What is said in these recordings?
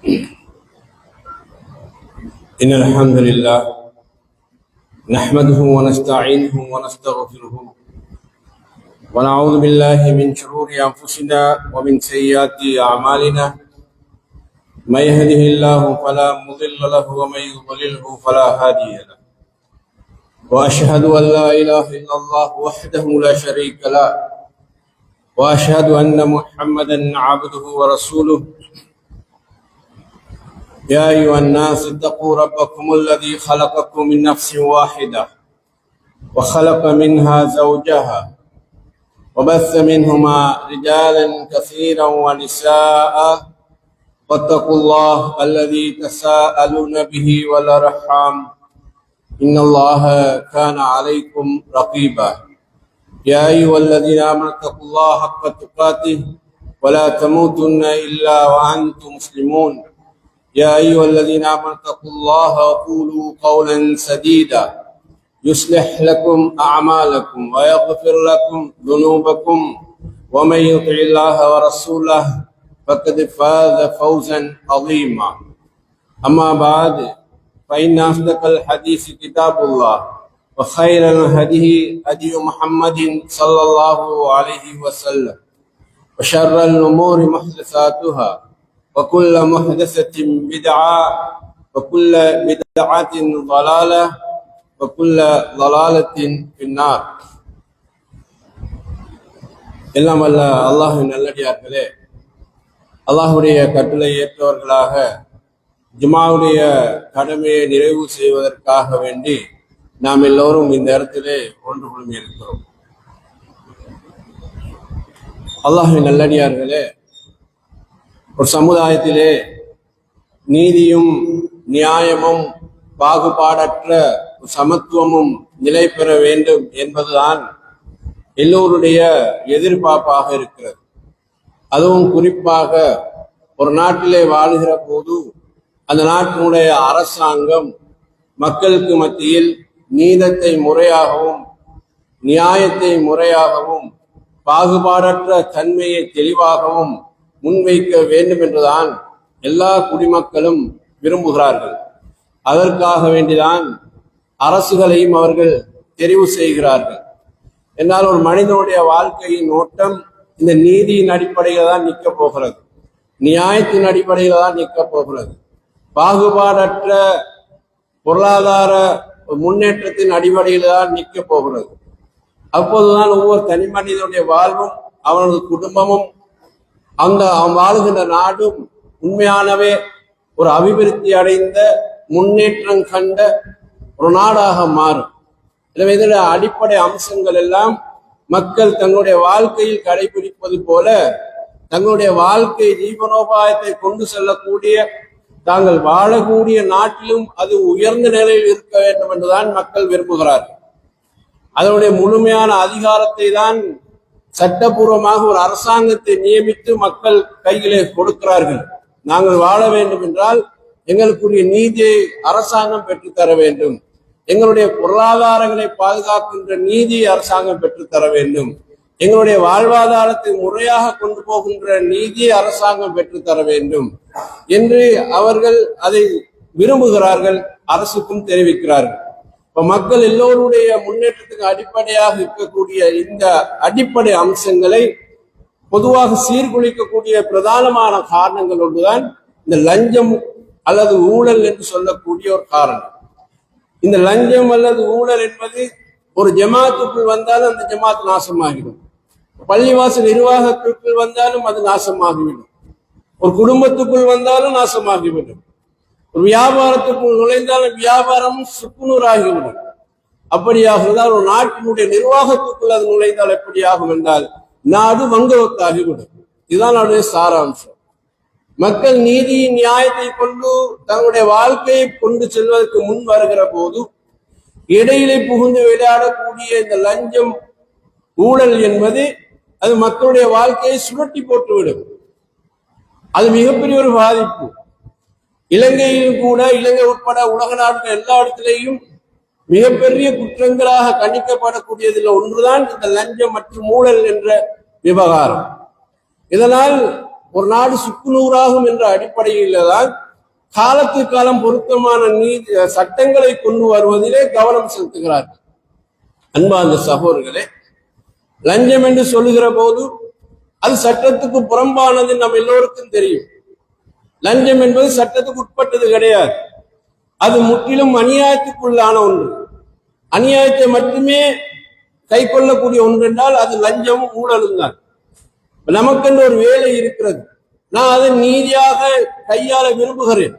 إن الحمد لله نحمده ونستعينه ونستغفره ونعوذ بالله من شرور أنفسنا ومن سيئات أعمالنا من يهده الله فلا مضل له ومن يضلله فلا هادي له وأشهد أن لا إله إلا الله وحده لا شريك له وأشهد أن محمدا عبده ورسوله يا أيها الناس اتقوا ربكم الذي خلقكم من نفس واحدة وخلق منها زوجها وبث منهما رجالا كثيرا ونساء واتقوا الله الذي تساءلون به والأرحام إن الله كان عليكم رقيبا يا أيها الذين آمنوا اتقوا الله حق تقاته ولا تموتن إلا وأنتم مسلمون يا أيها الذين آمنوا اتقوا الله وقولوا قولا سديدا يصلح لكم أعمالكم ويغفر لكم ذنوبكم ومن يطع الله ورسوله فقد فاز فوزا عظيما أما بعد فإن أصدق الحديث كتاب الله وخير الهدي هدي محمد صلى الله عليه وسلم وشر الأمور محدثاتها وكل محدثة بدعة وكل بدعة ضلالة وكل ضلالة في النار. எல்லாம் அல்ல அல்லாஹ்வின் நல்லடியார்களே, அல்லாஹ்வுடைய கட்டளை ஏற்றவர்களாக ஜுமாவுடைய கடமையை நிறைவு செய்வதற்காக வேண்டி நாம் எல்லோரும் இந்த இடத்திலே ஒன்று குழுமி இருக்கிறோம். அல்லாஹ்வின் நல்லடியார்களே, ஒரு சமுதாயத்திலே நீதியும் நியாயமும் பாகுபாடற்ற சமத்துவமும் நிலை பெற வேண்டும் என்பதுதான் எல்லோருடைய எதிர்பார்ப்பாக இருக்கிறது. அதுவும் குறிப்பாக ஒரு நாட்டிலே வாழுகிற போது அந்த நாட்டினுடைய அரசாங்கம் மக்களுக்கு மத்தியில் நீதத்தை முறையாகவும் நியாயத்தை முறையாகவும் பாகுபாடற்ற தன்மையை தெளிவாகவும் முன்வைக்க வேண்டும் என்றுதான் எல்லா குடிமக்களும் விரும்புகிறார்கள். அதற்காக வேண்டிதான் அரசுகளையும் அவர்கள் தெரிவு செய்கிறார்கள். என்னால் ஒரு மனிதனுடைய வாழ்க்கையின் ஓட்டம் இந்த நீதியின் அடிப்படையில் தான் நிற்க போகிறது, நியாயத்தின் அடிப்படையில் தான் நிற்க போகிறது. பாகுபாடற்ற பொருளாதார முன்னேற்றத்தின் அடிப்படையில் தான் நிற்க போகிறது. அப்போதுதான் ஒவ்வொரு தனி மனிதனுடைய வாழ்வும் அவனது குடும்பமும் அவன் வாழுகின்ற நாடும் உண்மையானவே ஒரு அபிவிருத்தி அடைந்த முன்னேற்றம் கண்ட ஒரு நாடாக மாறும். எனவே இதில் அடிப்படை அம்சங்கள் எல்லாம் மக்கள் தங்களுடைய வாழ்க்கையில் கடைபிடிப்பது போல தங்களுடைய வாழ்க்கை ஜீவனோபாயத்தை கொண்டு செல்லக்கூடிய தாங்கள் வாழக்கூடிய நாட்டிலும் அது உயர்ந்த நிலையில் இருக்க வேண்டும் என்றுதான் மக்கள் விரும்புகிறார்கள். அதனுடைய முழுமையான அதிகாரத்தை தான் சட்டபூர்வமாக ஒரு அரசாங்கத்தை நியமித்து மக்கள் கையிலே கொடுக்கிறார்கள். நாங்கள் வாழ வேண்டும் என்றால் எங்களுக்குரிய நீதியை அரசாங்கம் பெற்றுத்தர வேண்டும், எங்களுடைய பொருளாதாரங்களை பாதுகாக்கின்ற நீதியை அரசாங்கம் பெற்றுத்தர வேண்டும், எங்களுடைய வாழ்வாதாரத்தை முறையாக கொண்டு போகின்ற நீதியை அரசாங்கம் பெற்றுத்தர வேண்டும் என்று அவர்கள் அதை விரும்புகிறார்கள், அரசுக்கும் தெரிவிக்கிறார்கள். இப்ப மக்கள் எல்லோருடைய முன்னேற்றத்துக்கு அடிப்படையாக இருக்கக்கூடிய இந்த அடிப்படை அம்சங்களை பொதுவாக சீர்குலைக்கக்கூடிய பிரதானமான காரணங்கள் ஒன்றுதான் இந்த லஞ்சம் அல்லது ஊழல் என்று சொல்லக்கூடிய ஒரு காரணம். இந்த லஞ்சம் அல்லது ஊழல் என்பது ஒரு ஜமாத்துக்குள் வந்தாலும் அந்த ஜமாத் நாசமாகிடும், பள்ளிவாசல் நிர்வாகத்திற்குள் வந்தாலும் அது நாசமாகிவிடும், ஒரு குடும்பத்துக்குள் வந்தாலும் நாசமாகிவிடும், ஒரு வியாபாரத்துக்குள் நுழைந்தாலும் வியாபாரமும் சுக்குநூறாகிவிடும். அப்படியாக இருந்தால் ஒரு நாட்டினுடைய நிர்வாகத்துக்குள் அது நுழைந்தால் எப்படி ஆகும் என்றால் நாடு வங்குரோத்தாகிவிடும். இதுதான் அவருடைய சாராம்சம். மக்கள் நீதி நியாயத்தை கொண்டு தங்களுடைய வாழ்க்கையை கொண்டு செல்வதற்கு முன் வருகிற போது இடையிலே புகுந்து விளையாடக்கூடிய இந்த லஞ்சம் ஊழல் என்பது அது மக்களுடைய வாழ்க்கையை சுழட்டி போட்டுவிடும். அது மிகப்பெரிய ஒரு பாதிப்பு. இலங்கையில் கூட, இலங்கை உட்பட உலக நாடுகள் எல்லா இடத்திலேயும் மிகப்பெரிய குற்றங்களாக கணிக்கப்படக்கூடியதில் ஒன்றுதான் இந்த லஞ்சம் மற்றும் ஊழல் என்ற விவகாரம். இதனால் ஒரு நாடு சுக்குநூறாகும் என்ற அடிப்படையில தான் காலத்துக்கு காலம் பொருத்தமான நீதி சட்டங்களை கொண்டு வருவதிலே கவனம் செலுத்துகிறார்கள். அன்பார்ந்த சகோதரர்களே, லஞ்சம் என்று சொல்லுகிற போது அது சட்டத்துக்கு புறம்பானது நம்ம எல்லோருக்கும் தெரியும். லஞ்சம் என்பது சட்டத்துக்கு உட்பட்டது கிடையாது. அது முற்றிலும் அநியாயத்துக்குள்ளான ஒன்று. அநியாயத்தை மட்டுமே கை கொள்ளக்கூடிய ஒன்று என்றால் அது லஞ்சமும் ஊழலும் தான். நமக்கென்று ஒரு வேலை இருக்கிறது, நான் அதை நீதியாக கையாள விரும்புகிறேன்.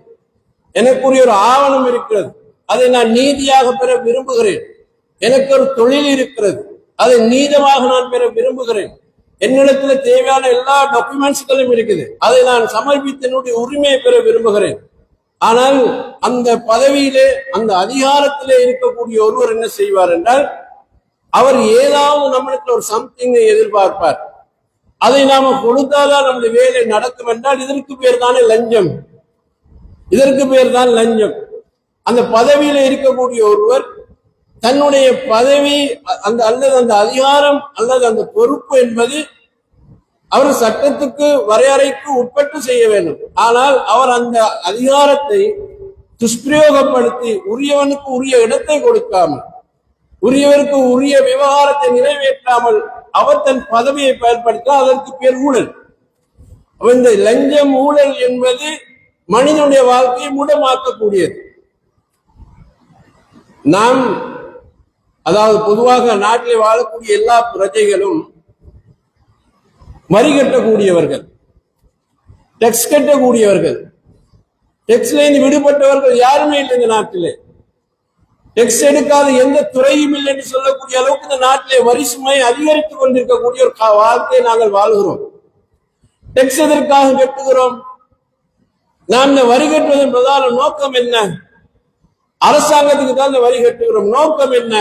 எனக்குரிய ஒரு ஆவணம் இருக்கிறது, அதை நான் நீதியாக பெற விரும்புகிறேன். எனக்கு ஒரு தொழில் இருக்கிறது, அதை நீதமாக நான் பெற விரும்புகிறேன். என்னிடத்துல தேவையான எல்லா டாக்குமெண்ட்ஸ்களும் இருக்குது, அதை நான் சமர்ப்பித்து என்னுடைய உரிமையை பெற விரும்புகிறேன். ஆனால் அந்த பதவியிலே அந்த அதிகாரத்திலே இருக்கக்கூடிய ஒருவர் என்ன செய்வார் என்றால், அவர் ஏதாவது நம்மளுக்கு ஒரு சம்திங்கை எதிர்பார்ப்பார். அதை நாம கொடுத்தாதான் நம்முடைய வேலை நடக்கும் என்றால் இதற்கு பேர் தானே லஞ்சம். இதற்கு பேர் தான் லஞ்சம். அந்த பதவியில இருக்கக்கூடிய ஒருவர் தன்னுடைய பதவி அல்லது அந்த அதிகாரம் அல்லது அந்த பொறுப்பு என்பது அவர் சட்டத்துக்கு வரையறைக்கு உட்பட்டு செய்ய வேண்டும். ஆனால் அவர் அந்த அதிகாரத்தை துஷ்பிரயோகப்படுத்தி உரியவனுக்கு உரிய இடத்தை கொடுக்காமல், உரியவருக்கு உரிய விவகாரத்தை நிறைவேற்றாமல் அவர் தன் பதவியை பயன்படுத்தினால் அதற்கு பேர் ஊழல். இந்த லஞ்சம் ஊழல் என்பது மனிதனுடைய வாழ்க்கையை மூடமாக்கக்கூடியது. நாம் அதாவது பொதுவாக நாட்டிலே வாழக்கூடிய எல்லா பிரஜைகளும் வரி கட்டக்கூடியவர்கள், டெக்ஸ் கட்டக்கூடியவர்கள். டெக்ஸ்ல இருந்து விடுபட்டவர்கள் யாருமே இல்லை இந்த நாட்டிலே. டெக்ஸ் எடுக்காத எந்த துறையும் இல்லை என்று சொல்லக்கூடிய அளவுக்கு இந்த நாட்டிலே வரி சுமை அதிகரித்துக் கொண்டிருக்கக்கூடிய ஒரு வாழ்க்கையை நாங்கள் வாழ்கிறோம். டெக்ஸ் எதற்காக கட்டுகிறோம்? நாம் இந்த வரி கட்டுவதன் பிரதான நோக்கம் என்ன? அரசாங்கத்துக்கு தான் இந்த வரி கட்டுகிறோம். நோக்கம் என்ன?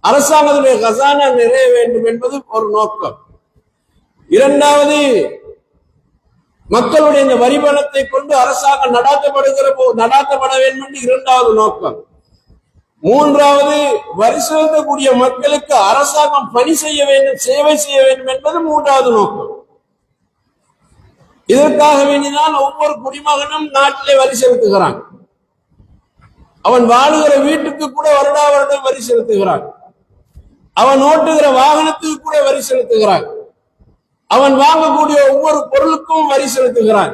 அரசாங்கத்துடைய கசானா நிறைய வேண்டும் என்பது ஒரு நோக்கம். இரண்டாவது, மக்களுடைய இந்த வரி பணத்தை கொண்டு அரசாங்கம் நடாத்தப்பட வேண்டும் என்று இரண்டாவது நோக்கம். மூன்றாவது, வரி செலுத்தக்கூடிய மக்களுக்கு அரசாங்கம் பணி செய்ய வேண்டும், சேவை செய்ய வேண்டும் என்பது மூன்றாவது நோக்கம். இதற்காக வேண்டிதான் ஒவ்வொரு குடிமகனும் நாட்டிலே வரி செலுத்துகிறான். அவன் வாழுகிற வீட்டுக்கு கூட வருடா வருடம் வரி செலுத்துகிறான். அவன் ஓட்டுகிற வாகனத்துக்கு கூட வரி செலுத்துகிறான். அவன் வாங்கக்கூடிய ஒவ்வொரு பொருளுக்கும் வரி செலுத்துகிறான்.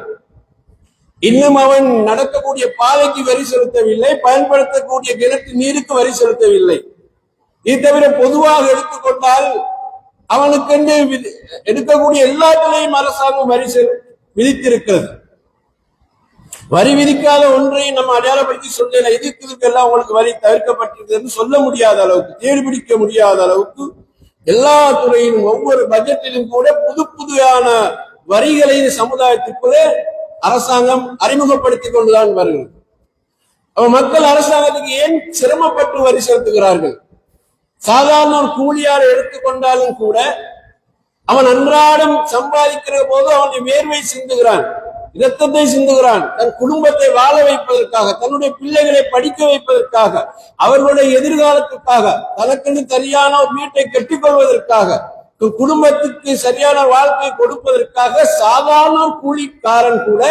இன்னும் அவன் நடக்கக்கூடிய பாதைக்கு வரி செலுத்தவில்லை, பயன்படுத்தக்கூடிய கிணற்று நீருக்கு வரி செலுத்தவில்லை. இது தவிர பொதுவாக எடுத்துக்கொண்டால் அவனுக்கென்று எடுக்கக்கூடிய எல்லாத்திலையும் அரசாங்கம் வரி விதித்திருக்கிறது. வரி விதிக்காத ஒன்றை நம்ம அடையாளப்படுத்தி சொல்லல. இதுக்கெல்லாம் உங்களுக்கு வரி தவிர்க்கப்பட்டிருக்கிறது சொல்ல முடியாத அளவுக்கு, தேடிபிடிக்க முடியாத அளவுக்கு எல்லா துறையிலும் ஒவ்வொரு பட்ஜெட்டிலும் கூட புது புதுயான வரிகளை சமுதாயத்திற்குள்ளே அரசாங்கம் அறிமுகப்படுத்திக் கொண்டுதான் வருகிறது. மக்கள் அரசாங்கத்துக்கு ஏன் சிரமப்பட்டு வரி செலுத்துகிறார்கள்? சாதாரண ஒரு கூலியாரை எடுத்துக்கொண்டாலும் கூட அவன் அன்றாடம் சம்பாதிக்கிற போது அவனுடைய வேர்வை சிந்துகிறான், இரத்தத்தை சிந்துகிறான். தன் குடும்பத்தை வாழ வைப்பதற்காக, தன்னுடைய பிள்ளைகளை படிக்க வைப்பதற்காக, அவர்களுடைய எதிர்காலத்துக்காக, தனக்கென்று சரியான ஒரு வீட்டை கட்டிக்கொள்வதற்காக, குடும்பத்துக்கு சரியான வாழ்க்கை கொடுப்பதற்காக சாதாரண கூலிக்காரன் கூட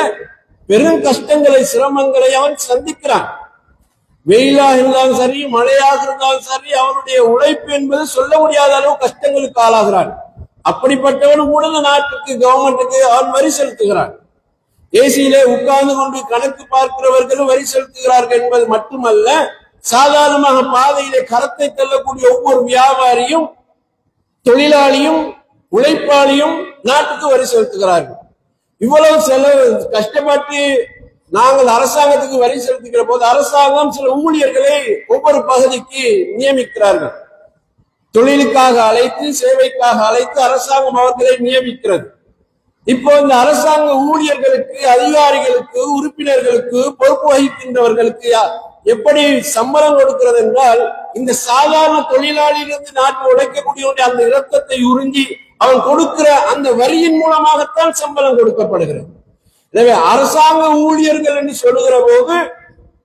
பெரும் கஷ்டங்களை, சிரமங்களை அவன் சந்திக்கிறான். வெயிலாக இருந்தாலும் சரி, மழையாக இருந்தாலும் சரி, அவனுடைய உழைப்பு என்பது சொல்ல முடியாத அளவு கஷ்டங்களுக்கு ஆளாகிறான். அப்படிப்பட்டவன் கூட இந்த நாட்டுக்கு, கவர்மெண்ட்டுக்கு அவன் வரி செலுத்துகிறான். ஏசியிலே உட்கார்ந்து கொண்டு கணக்கு பார்க்கிறவர்களும் வரி செலுத்துகிறார்கள் என்பது மட்டுமல்ல, சாதாரணமாக பாதையிலே கரத்தை தள்ளக்கூடிய ஒவ்வொரு வியாபாரியும், தொழிலாளியும், உழைப்பாளியும் நாட்டுக்கு வரி செலுத்துகிறார்கள். இவ்வளவு செலவு கஷ்டப்பட்டு நாங்கள் அரசாங்கத்துக்கு வரி செலுத்துகிற போது அரசாங்கம் சில ஊழியர்களை ஒவ்வொரு பகுதிக்கு நியமிக்கிறார்கள். தொழிலுக்காக அழைத்து, சேவைக்காக அழைத்து அரசாங்கம் அவர்களை நியமிக்கிறது. இப்போ இந்த அரசாங்க ஊழியர்களுக்கு, அதிகாரிகளுக்கு, உறுப்பினர்களுக்கு, பொறுப்பு வகிக்கின்றவர்களுக்கு எப்படி சம்பளம் கொடுக்கிறது என்றால், இந்த சாதாரண தொழிலாளியிலிருந்து நாட்டில் உழைக்கக்கூடிய அந்த இரத்தத்தை உறிஞ்சி அவன் கொடுக்கிற அந்த வரியின் மூலமாகத்தான் சம்பளம் கொடுக்கப்படுகிறது. எனவே அரசாங்க ஊழியர்கள் என்று சொல்லுகிற போது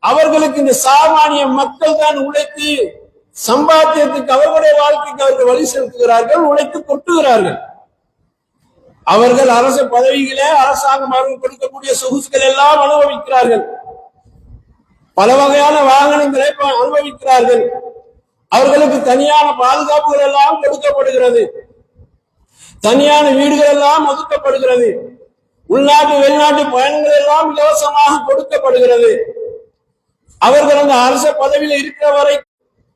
அவர்களுக்கு இந்த சாமானிய மக்கள் தான் உழைத்து சம்பாத்தியத்துக்கு, அவர்களுடைய வாழ்க்கைக்கு அவர்கள் வழி செலுத்துகிறார்கள், உழைத்து கொட்டுகிறார்கள். அவர்கள் அரசு பதவிகளே அரசாங்கம் அவர்கள் கொடுக்கக்கூடிய சொகுசுகள் எல்லாம் அனுபவிக்கிறார்கள். பல வகையான வாகனங்களை அனுபவிக்கிறார்கள். அவர்களுக்கு தனியான பாதுகாப்புகள் எல்லாம் கொடுக்கப்படுகிறது. தனியான வீடுகள் எல்லாம் ஒதுக்கப்படுகிறது. உள்நாட்டு வெளிநாட்டு பயணங்கள் எல்லாம் இலவசமாக கொடுக்கப்படுகிறது. அவர்கள் அந்த அரசு பதவியில் இருக்கிற வரை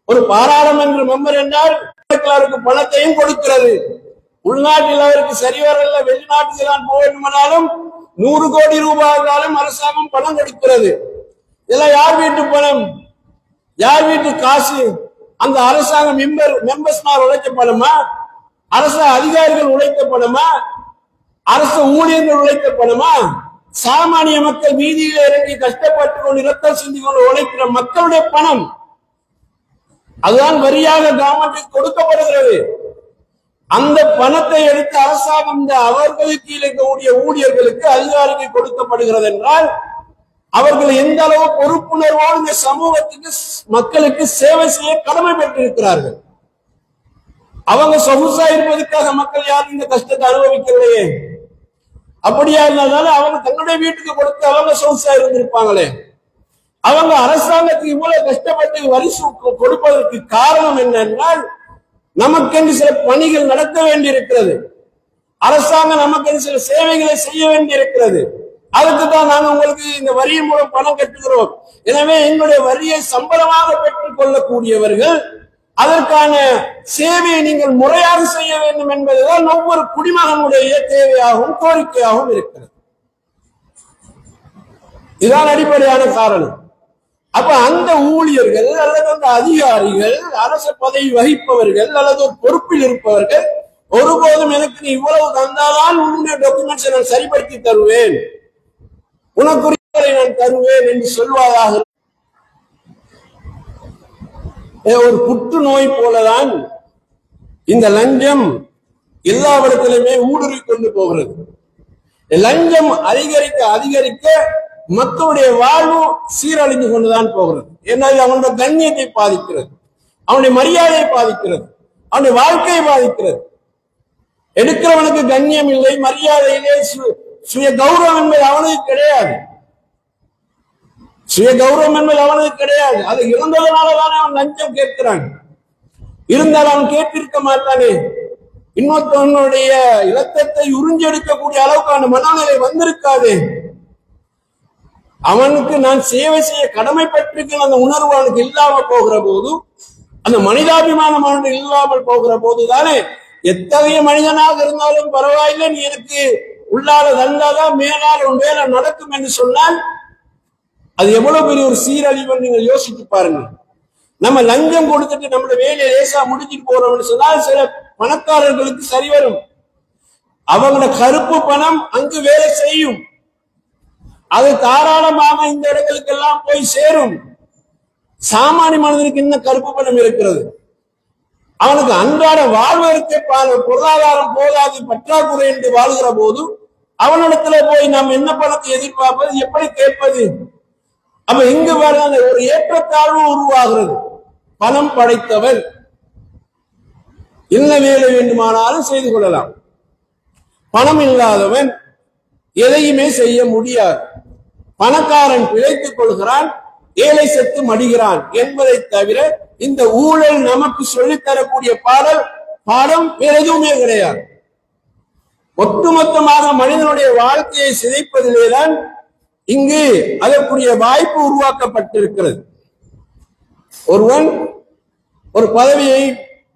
ஒரு பாராளுமன்ற மெம்பர் என்றால் பணத்தையும் கொடுக்கிறது. உள்நாட்டில் அவருக்கு சரிவரல்ல, வெளிநாட்டுக்கு தான் போக வேண்டுமானாலும் 100 கோடி ரூபாய்னாலும் அரசாங்கம் பணம் கொடுக்கிறது. இதெல்லாம் யார் வீட்டு பணம்? யார் வீட்டு காசு? அந்த அரசாங்க மெம்பர்ஸ்மார் உழைத்த பணமா? அரசு அதிகாரிகள் உழைத்த பணமா? அரசு ஊழியர்கள் உழைத்த பணமா? சாமானிய மக்கள் வீதியில இறங்கி கஷ்டப்பட்டு கொண்டு இரத்தம் சிந்தி கொண்டு உழைக்கிற மக்களுடைய பணம். அதுதான் வரியாக கவர்மெண்ட்டுக்கு கொடுக்கப்படுகிறது. அந்த பணத்தை எடுத்து அரசாங்கம் அவர்களுக்கு இருக்கக்கூடிய ஊழியர்களுக்கு அதிகாரிகள் கொடுக்கப்படுகிறது என்றால் அவர்கள் எந்த அளவு பொறுப்புணர்வோடு இந்த சமூகத்துக்கு மக்களுக்கு சேவை செய்ய கடமை பெற்றிருக்கிறார்கள். அவங்க சொகுசா இருப்பதற்காக மக்கள் யாரும் இந்த கஷ்டத்தை அனுபவிக்கலையே. அப்படியா இருந்தாலும் அவங்க தங்களுடைய வீட்டுக்கு கொடுத்து அவங்க சொகுசா இருந்திருப்பாங்களே. அவங்க அரசாங்கத்துக்கு இவ்வளவு கஷ்டப்பட்டு வரி கொடுப்பதற்கு காரணம் என்னென்றால் நமக்கென்று சில பணிகள் நடக்க வேண்டியிருக்கிறது. அரசாங்கம் நமக்கென்று சில சேவைகளை செய்ய வேண்டியிருக்கிறது. அதுக்கு தான் நாங்கள் உங்களுக்கு இந்த வரியின் மூலம் பணம் கட்டுகிறோம். எனவே எங்களுடைய வரியை சம்பளமாக பெற்றுக் கொள்ளக்கூடியவர்கள் அதற்கான சேவையை நீங்கள் முறையாக செய்ய வேண்டும் என்பதுதான் ஒவ்வொரு குடிமகனுடைய தேவையாகவும் கோரிக்கையாகவும் இருக்கிறது. இதுதான் அடிப்படையான காரணம். அப்ப அந்த ஊழியர்கள் அல்லது அந்த அதிகாரிகள், அரசு பதவி வகிப்பவர்கள் அல்லது ஒரு பொறுப்பில் இருப்பவர்கள் ஒருபோதும் எனக்கு நீ இவ்வளவு தந்தாதான் உன்னுடைய டாக்குமெண்ட்ஸை நான் சரிப்படுத்தி தருவேன், உனக்குரிய நான் தருவேன் என்று சொல்வதாக. ஒரு புற்றுநோய் போலதான் இந்த லஞ்சம் எல்லாவிடத்திலுமே ஊடுருவி கொண்டு போகிறது. லஞ்சம் அதிகரிக்க அதிகரிக்க மக்களுடைய வாழ்வு சீரழிந்து கொண்டுதான் போகிறது. ஏன்னா அவனுடைய கண்ணியத்தை பாதிக்கிறது, அவனுடைய மரியாதையை பாதிக்கிறது, அவனுடைய வாழ்க்கையை பாதிக்கிறது. எடுக்கிறவனுக்கு கண்ணியம் இல்லை, மரியாதை இல்லை, சுய கௌரவம் என்பது அவனுக்கு கிடையாது. சுய கௌரவம் என்பது அவனுக்கு கிடையாது. அது இழந்ததனாலதானே அவன் லஞ்சம் கேட்கிறான். இருந்தால் அவன் கேட்டிருக்க மாட்டானே. இன்னொருத்தவனுடைய இலக்கத்தை உறிஞ்செடுக்கக்கூடிய அளவுக்கான மனநிலை வந்திருக்காது. அவனுக்கு நான் சேவை செய்ய கடமைப்பட்டிருக்கிற அந்த உணர்வு அவனுக்கு இல்லாம போகிற போது, அந்த மனிதாபிமானம் அவனுக்கு இல்லாமல் போகிற போதுதானே எத்தகைய மனிதனாக இருந்தாலும் பரவாயில்லை, நீ எனக்கு உள்ளால தந்தாதான் மேலால் உன் வேலை நடக்கும் என்று சொன்னால் அது எவ்வளவு பெரிய ஒரு சீரழிவு நீங்கள் யோசித்து பாருங்க. நம்ம லஞ்சம் கொடுத்துட்டு நம்மளோட வேலையை லேசா முடிச்சுட்டு போறோம்னு சொன்னால் சில பணக்காரர்களுக்கு சரி வரும். அவங்களோட கருப்பு பணம் அங்கு வேலை செய்யும், அது தாராளமாக இந்த இடங்களுக்கு எல்லாம் போய் சேரும். சாமானிய மனிதனுக்கு இன்னும் கருப்பு பணம் இருக்கிறது. அவனுக்கு அன்றாட வாழ்வதற்கு பொருளாதாரம் போதாது, பற்றாக்குறை என்று வாழ்கிற போது அவனிடத்துல போய் நாம் என்ன பணத்தை எதிர்பார்ப்பது, எப்படி கேட்பது? அப்ப இங்கு பாருங்க ஒரு ஏற்றத்தாழ்வு உருவாகிறது. பணம் படைத்தவர் என்ன வேலை வேண்டுமானாலும் செய்து கொள்ளலாம். பணம் இல்லாதவன் எதையுமே செய்ய முடியாது. பணக்காரன் பிழைத்துக் கொள்கிறான், ஏழை செத்து மடிகிறான் என்பதை தவிர இந்த ஊழல் நமக்கு சொல்லித்தரக்கூடிய பாடம் வேற எதுவுமே கிடையாது. ஒட்டுமொத்தமாக மனிதனுடைய வாழ்க்கையை சிதைப்பதிலேதான் இங்கு அதற்குரிய வாய்ப்பு உருவாக்கப்பட்டிருக்கிறது. ஒருவன் ஒரு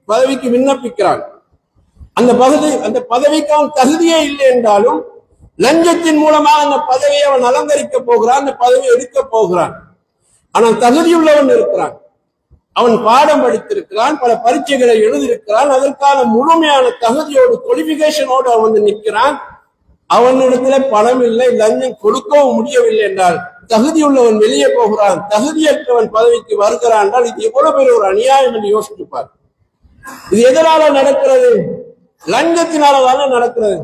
பதவிக்கு விண்ணப்பிக்கிறான். அந்த பதவிக்கு அவன் தகுதியே இல்லை என்றாலும் லஞ்சத்தின் மூலமாக அந்த பதவியை அவன் அலங்கரிக்க போகிறான், அந்த பதவியை எடுக்க போகிறான். ஆனால் தகுதியுள்ளவன் இருக்கிறான், அவன் பாடம் படித்திருக்கிறான், பல பரீட்சைகளை எழுதியிருக்கிறான், அதற்கான முழுமையான தகுதியோடு குவாலிபிகேஷனோடு அவன் வந்து நிற்கிறான். அவனிடத்துல பணம் இல்லை, லஞ்சம் கொடுக்கவும் முடியவில்லை என்றால் தகுதியுள்ளவன் வெளியே போகிறான், தகுதியற்றவன் பதவிக்கு வருகிறான் என்றால் இது எவ்வளவு பெரிய ஒரு அநியாயம் என்று யோசிச்சுப்பார். இது எதனால நடக்கிறது? லஞ்சத்தினாலதானே நடக்கிறது.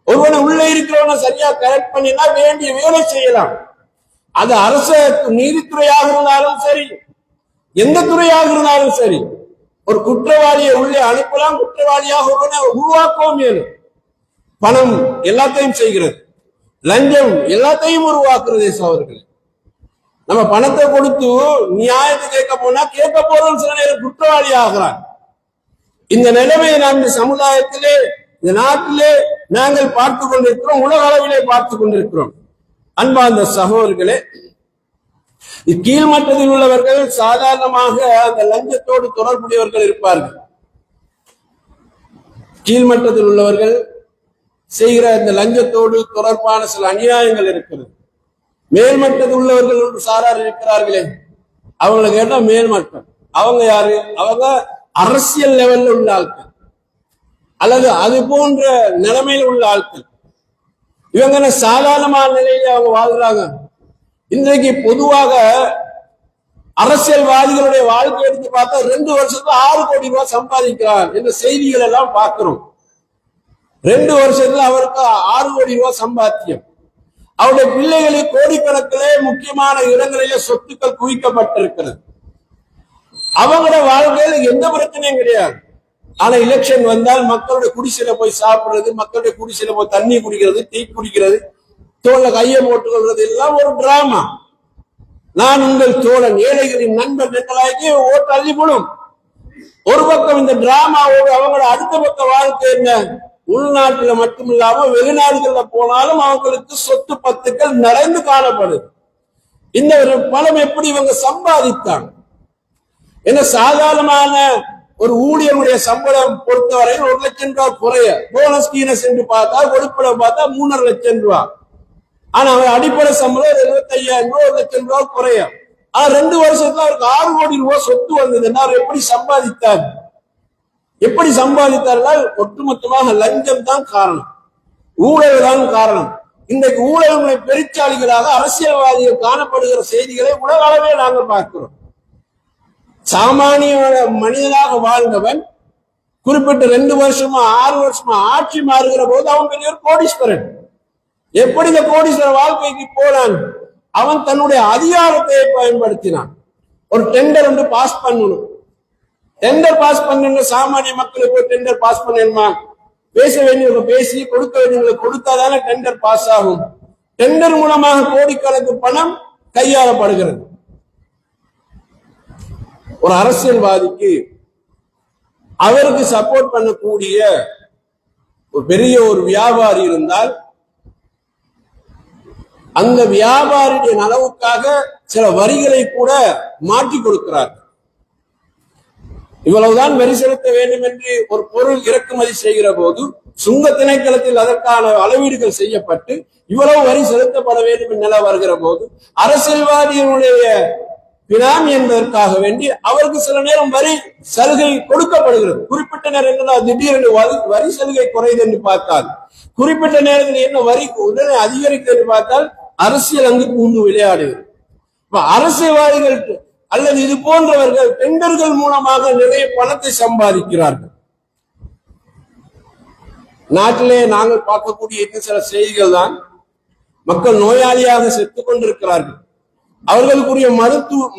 ஒருவனை உள்ள இருக்கிறவனை சரியா கரெக்ட் பண்ணினா வேண்டிய வேலை செய்யலாம். அது அரசு நீதித்துறையாக இருந்தாலும் சரி, எந்த துறையாக இருந்தாலும் சரி, ஒரு குற்றவாளியை உள்ளே அனுப்பலாம், குற்றவாளியாக ஒருவனை உருவாக்கவும் வேணும். பணம் எல்லாத்தையும் செய்கிறது, லஞ்சம் எல்லாத்தையும் உருவாக்குறது சகோதரர்களே. நம்ம பணத்தை கொடுத்து நியாயத்தை கேட்க போனா கேட்க போறோம் சில நேரம் குற்றவாளி ஆகிறான். இந்த நிலைமையை நாம் இந்த சமுதாயத்திலே, இந்த நாட்டிலே நாங்கள் பார்த்து கொண்டிருக்கிறோம், உலக அளவிலே பார்த்து கொண்டிருக்கிறோம். அன்பார்ந்த சகோதரர்களே, கீழ்மட்டத்தில் உள்ளவர்கள் சாதாரணமாக அந்த லஞ்சத்தோடு தொடர்புடையவர்கள் இருப்பார்கள். கீழ்மட்டத்தில் உள்ளவர்கள் செய்கிற இந்த லஞ்சத்தோடு தொடர்பான சில அநியாயங்கள் இருக்கிறது. மேல்மட்டத்தில் உள்ளவர்கள் சாரார் இருக்கிறார்களே, அவங்களை கேட்டா மேல்மட்டம். அவங்க யாரு? அவங்க அரசியல் லெவல்ல உள்ள ஆட்கள் அல்லது அது போன்ற நிலைமையில் உள்ள ஆட்கள். இவங்க சாதாரணமான நிலையில அவங்க வாழ்றாங்க. இன்றைக்கு பொதுவாக அரசியல்வாதிகளுடைய வாழ்க்கை எடுத்து பார்த்தா 2 வருஷத்துல 6 கோடி ரூபாய் சம்பாதிக்கிறார் என்ற செய்திகள் எல்லாம் பார்க்கிறோம். 2 வருஷத்துல அவருக்கு 6 கோடி ரூபாய் சம்பாத்தியம். அவருடைய பிள்ளைகளுக்கு கோடிக்கணக்கிலே முக்கியமான இடங்களிலே சொத்துக்கள் குவிக்கப்பட்டிருக்கிறது. அவங்களுடைய வாழ்க்கையில எந்த பிரச்சனையும் கிடையாது. ஆனா எலெக்ஷன் வந்தால் மக்களுடைய குடிசையில போய் சாப்பிடுறது, மக்களுடைய குடிசையில போய் தண்ணி குடிக்கிறது, டீ குடிக்கிறது, தோல்ல கையை போட்டுக் கொள்வது எல்லாம் ஒரு டிராமா. நான் உங்கள் தோழன், ஏழைகளின் நண்பர் நெக்கலாக்கி ஓட்டு அள்ளி போடும். ஒரு பக்கம் இந்த டிராமாவோடு அவங்களோட அடுத்த பக்க வாழ்க்கை என்ன? உள்நாட்டுல மட்டுமில்லாம வெளிநாடுகள்ல போனாலும் அவங்களுக்கு சொத்து பத்துக்கள் நிறைந்து காணப்படுது. இந்த ஒரு பணம் எப்படி இவங்க சம்பாதித்தாங்க? என்ன சாதாரணமான ஒரு ஊழியருடைய சம்பளம் பொறுத்தவரை 1 லட்சம் ரூபாய் குறைய, போனஸ் கீனஸ் என்று பார்த்தா கொடுப்பட பார்த்தா 3.5 லட்சம் ரூபாய். ஆனா அவர் அடிப்படை சம்பளம் 75,000 ரூபாய், 1 லட்சம் ரூபாய் குறைய. ஆனா 2 வருஷத்துல அவருக்கு 6 கோடி ரூபாய் சொத்து வந்ததுன்னா அவர் எப்படி சம்பாதித்தார்? எப்படி சம்பாதித்தார்கள்? ஒட்டுமொத்தமாக லஞ்சம் தான் காரணம், ஊழல் தான் காரணம். இன்றைக்கு ஊழல்களை பெருச்சாளிகளாக அரசியல்வாதிகள் காணப்படுகிற செய்திகளை உலக அளவே நாங்கள் பார்க்கிறோம். சாமானிய மனிதனாக வாழ்ந்தவன் குறிப்பிட்ட 2 வருஷமா 6 வருஷமா ஆட்சி மாறுகிற போது அவன் பெரிய ஒரு கோடீஸ்வரன். எப்படி இந்த கோடீஸ்வர வாழ்க்கைக்கு போனான்? அவன் தன்னுடைய அதிகாரத்தை பயன்படுத்தினான். ஒரு டெண்டர் ஒன்று பாஸ் பண்ணணும். டெண்டர் பாஸ் பண்ண சாமானிய மக்களுக்கு டெண்டர் பாஸ் பண்ணணுமா? பேச வேண்டியவங்க பேசி, கொடுக்க வேண்டியவங்களுக்கு கொடுத்தாதானே டெண்டர் பாஸ் ஆகும். டெண்டர் மூலமாக கோடிக்கணக்கு பணம் கையாளப்படுகிறது. ஒரு அரசியல்வாதிக்கு அவருக்கு சப்போர்ட் பண்ணக்கூடிய ஒரு பெரிய ஒரு வியாபாரி இருந்தால் அந்த வியாபாரியுடைய நலவுக்காக சில வரிகளை கூட மாற்றி கொடுக்கிறார். இவ்வளவுதான் வரி செலுத்த வேண்டும் என்று ஒரு பொருள் இறக்குமதி செய்கிற போது சுங்க திணைக்களத்தில் அதற்கான அளவீடுகள் செய்யப்பட்டு இவ்வளவு வரி செலுத்தப்பட வேண்டும் என்ற நிலை வருகிற போது அரசியல்வாதிகளுடைய பினாமி என்பதற்காக வேண்டி அவருக்கு சில நேரம் வரி சலுகை கொடுக்கப்படுகிறது. குறிப்பிட்ட நேரம் திடீரென்று வரி சலுகை குறையுது என்று பார்த்தால், குறிப்பிட்ட நேரத்தில் என்ன வரி உடனே அதிகரிக்கும் என்று பார்த்தால் அரசியல் அங்கு பூந்து விளையாடுகிறது. அரசியல்வாதிகள் அல்லது இது போன்றவர்கள் டெண்டர்கள் மூலமாக நிறைய பணத்தை சம்பாதிக்கிறார்கள். நாட்டிலே நாங்கள் பார்க்கக்கூடிய இன்னும் சில செய்திகள் தான், மக்கள் நோயாளியாக செத்துக் கொண்டிருக்கிறார்கள். அவர்களுக்குரிய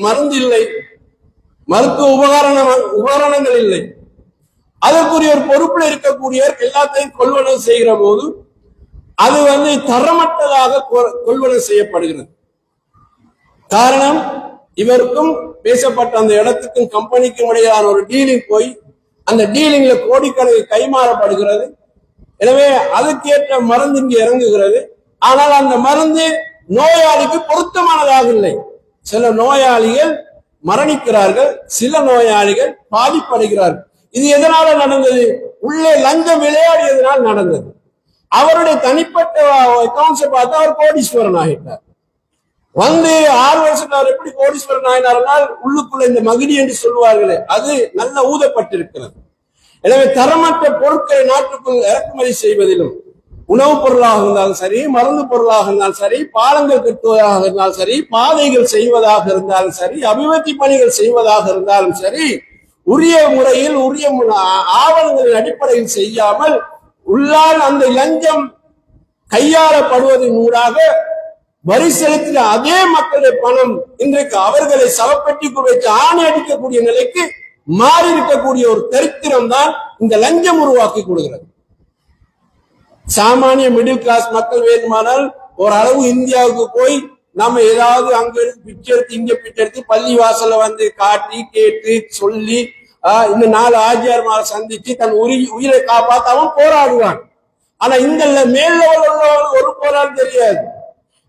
மருந்து இல்லை, மருத்துவ உபகரணங்கள் இல்லை. அதற்குரிய ஒரு பொறுப்பில் இருக்கக்கூடிய எல்லாத்தையும் கொள்வனவு செய்கிற போது அது தரமற்றதாக கொள்வனவு செய்யப்படுகிறது. காரணம், இவருக்கும் பேசப்பட்ட அந்த இடத்துக்கும் கம்பெனிக்கும் இடையிலான ஒரு டீலிங் போய் அந்த டீலிங்ல கோடிக்கணக்கில் கைமாறப்படுகிறது. எனவே அதுக்கேற்ற மருந்து இங்கு இறங்குகிறது. ஆனால் அந்த மருந்து நோயாளிக்கு பொருத்தமானதாக இல்லை. சில நோயாளிகள் மரணிக்கிறார்கள், சில நோயாளிகள் பாதிப்படைகிறார்கள். இது எதனால நடந்தது? உள்ளே லஞ்சம் விளையாடியதனால் நடந்தது. அவருடைய தனிப்பட்ட அக்கௌண்ட்ஸை பார்த்தா அவர் கோடீஸ்வரன் ஆகிட்டார். 6 வருஷத்துல அவர் எப்படி கோடீஸ்வரன் ஆகினார்னால் உள்ளுக்குள்ள இந்த மகிழி என்று சொல்வார்களே அது நல்ல ஊதப்பட்டிருக்கிறது. எனவே தரமற்ற பொருட்களை நாட்டுக்குள் இறக்குமதி செய்வதிலும், உணவுப் பொருளாக இருந்தாலும் சரி, மருந்து பொருளாக இருந்தாலும் சரி, பாலங்கள் கட்டுவதாக இருந்தாலும் சரி, பாதைகள் செய்வதாக இருந்தாலும் சரி, அபிவிருத்தி பணிகள் செய்வதாக இருந்தாலும் சரி, உரிய முறையில் உரிய ஆவணங்களின் அடிப்படையில் செய்யாமல் உள்ளால் அந்த லஞ்சம் கையாளப்படுவதன் ஊடாக வரி செலுத்தின அதே மக்களுடைய பணம் இன்றைக்கு அவர்களை சவப்பெட்டிக்குள் வைத்து ஆணை அடிக்கக்கூடிய நிலைக்கு மாறி இருக்கக்கூடிய ஒரு தரித்திரம் தான் இந்த லஞ்சம் உருவாக்கி கொடுக்கிறது. சாமானிய மிடில் கிளாஸ் மக்கள் வேண்டுமானால் ஒரு அளவு இந்தியாவுக்கு போய் நம்ம ஏதாவது அங்க இருந்து பிச்சை எடுத்து இங்க பிச்சை எடுத்து பள்ளி வாசல்ல வந்து காட்டி கேட்டு சொல்லி இந்த 4 ஆஜியார்மாரை சந்திச்சு தன் உயிரை காப்பாத்த அவன் போராடுவான். ஆனா இந்த மேல் லெவல் உள்ளவங்க ஒரு போராடு தெரியாது.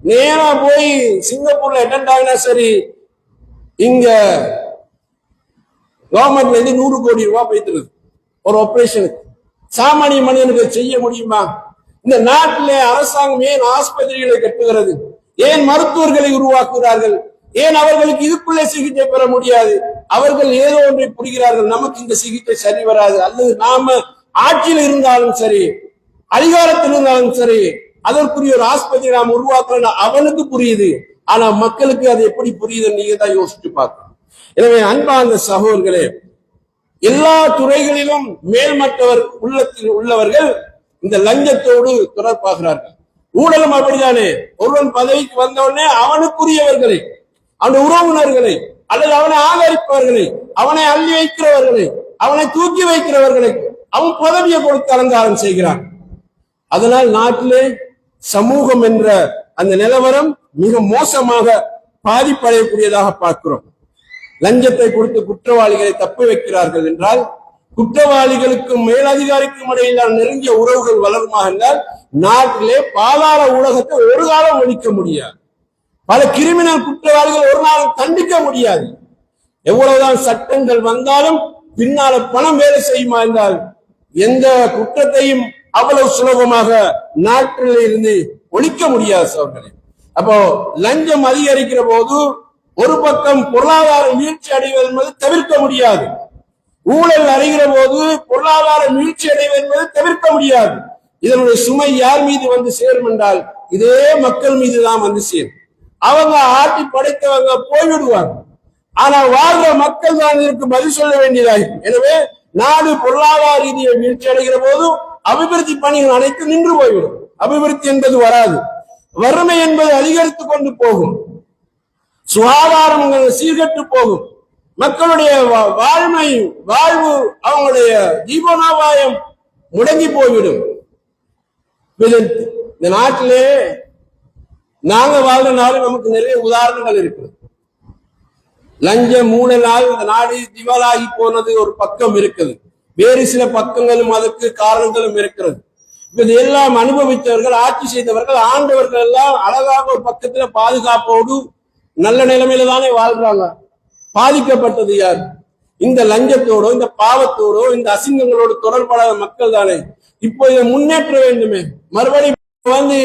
நேரா போய் சிங்கப்பூர்ல அட்டெண்ட் ஆகினா சரி, இங்க கவர்மெண்ட்ல இருந்து 100 கோடி ரூபாய் போயிட்டு ஒரு ஆபரேஷனுக்கு. சாமானிய மனிதனுக்கு செய்ய முடியுமா? இந்த நாட்டிலே அரசாங்கம் ஏன் ஆஸ்பத்திரிகளை கட்டுகிறது? ஏன் மருத்துவர்களை உருவாக்குகிறார்கள்? ஏன் அவர்களுக்கு இதுக்குள்ளே சிகிச்சை பெற முடியாது? அவர்கள் ஏதோ ஒன்றை புரிகிறார்கள், நமக்கு இந்த சிகிச்சை சரி வராது, அல்லது நாம ஆட்சியில் இருந்தாலும் சரி, அதிகாரத்தில் இருந்தாலும் சரி, அதற்குரிய ஒரு ஆஸ்பத்திரி நாம் உருவாக்கலாம் அவனுக்கு புரியுது. ஆனா மக்களுக்கு அது எப்படி புரியுதுன்னு நீங்க தான் யோசிச்சு பார்க்கணும். எனவே அன்பார்ந்த சகோதரர்களே, எல்லா துறைகளிலும் மேல்மட்டவர் உள்ளத்தில் உள்ளவர்கள் இந்த லஞ்சத்தோடு தொடர்பாகிறார்கள். ஊழலும் அப்படித்தானே. ஒருவன் பதவிக்கு வந்தவுடனே அவனுக்குரியவர்களை, அவனுடைய உறவினர்களை, அல்லது அவனை ஆதரிப்பவர்களை, அவனை அள்ளி வைக்கிறவர்களை, அவனை தூக்கி வைக்கிறவர்களை அவன் பதவியை கொடுத்து அலங்காரம் செய்கிறான். அதனால் நாட்டிலே சமூகம் என்ற அந்த நிலவரம் மிக மோசமாக பாதிப்படையக்கூடியதாக பார்க்கிறோம். லஞ்சத்தை கொடுத்து குற்றவாளிகளை தப்பி வைக்கிறார்கள் என்றால், குற்றவாளிகளுக்கும் மேலதிகாரிக்கும் இடையிலான நெருங்கிய உறவுகள் வளருமா என்றால், நாட்டிலே பாதாள உலகத்தை ஒரு காலம் ஒழிக்க முடியாது. பல கிரிமினல் குற்றவாளிகள் ஒரு நாள் தண்டிக்க முடியாது. எவ்வளவுதான் சட்டங்கள் வந்தாலும் பின்னால பணம் வேலை செய்யுமா என்றால், எந்த குற்றத்தையும் அவ்வளவு சுலபமாக நாட்டில் இருந்து ஒழிக்க முடியாது சோர்களே. அப்போ லஞ்சம் அதிகரிக்கிற போது ஒரு பக்கம் பொருளாதார வீழ்ச்சி அடைவது என்பது தவிர்க்க முடியாது. ஊழல் அறிகிற போது பொருளாதார வீழ்ச்சி அடைவது என்பது தவிர்க்க முடியாது. இதனுடைய சுமை யார் மீது வந்து சேரும் என்றால், இதே மக்கள் மீது தான் வந்து சேரும். அவங்க ஆட்டி படைத்தவங்க போய்விடுவாங்க. ஆனா வாழ்ற மக்கள் தான் இதற்கு பதில் சொல்ல வேண்டியதாகும். எனவே நாடு பொருளாதார ரீதியை வீழ்ச்சி அடைகிற போது அபிவிருத்தி பணிகள் அனைத்து நின்று போய்விடும். அபிவிருத்தி என்பது வராது. வறுமை என்பது அதிகரித்துக் கொண்டு போகும். சுகாதாரம் சீர்கட்டு போகும். மக்களுடைய வாழ்வு அவங்களுடைய ஜீவனோபாயம் முடங்கி போய்விடும். இந்த நாட்டிலே நாங்க வாழ்ற நாடு நமக்கு நிறைய உதாரணங்கள் இருக்கு. லஞ்சம் ஊழலால் இந்த நாடு திவாலாகி போனது ஒரு பக்கம் இருக்குது. வேறு சில பக்கங்களும் அதற்கு காரணங்களும் இருக்கிறது. இதெல்லாம் அனுபவித்தவர்கள், ஆட்சி செய்தவர்கள், ஆண்டவர்கள் எல்லாம் அழகாக ஒரு பக்கத்துல பாதுகாப்போடு நல்ல நிலைமையில தானே வாழ்றாங்க. பாதிக்கப்பட்டது யார்? இந்த லஞ்சத்தோடோ இந்த பாவத்தோடோ இந்த அசிங்கங்களோடு தொடர்படாத மக்கள் தானே. இப்போ இதை முன்னேற்ற வேண்டுமே. மறுபடியும் வந்து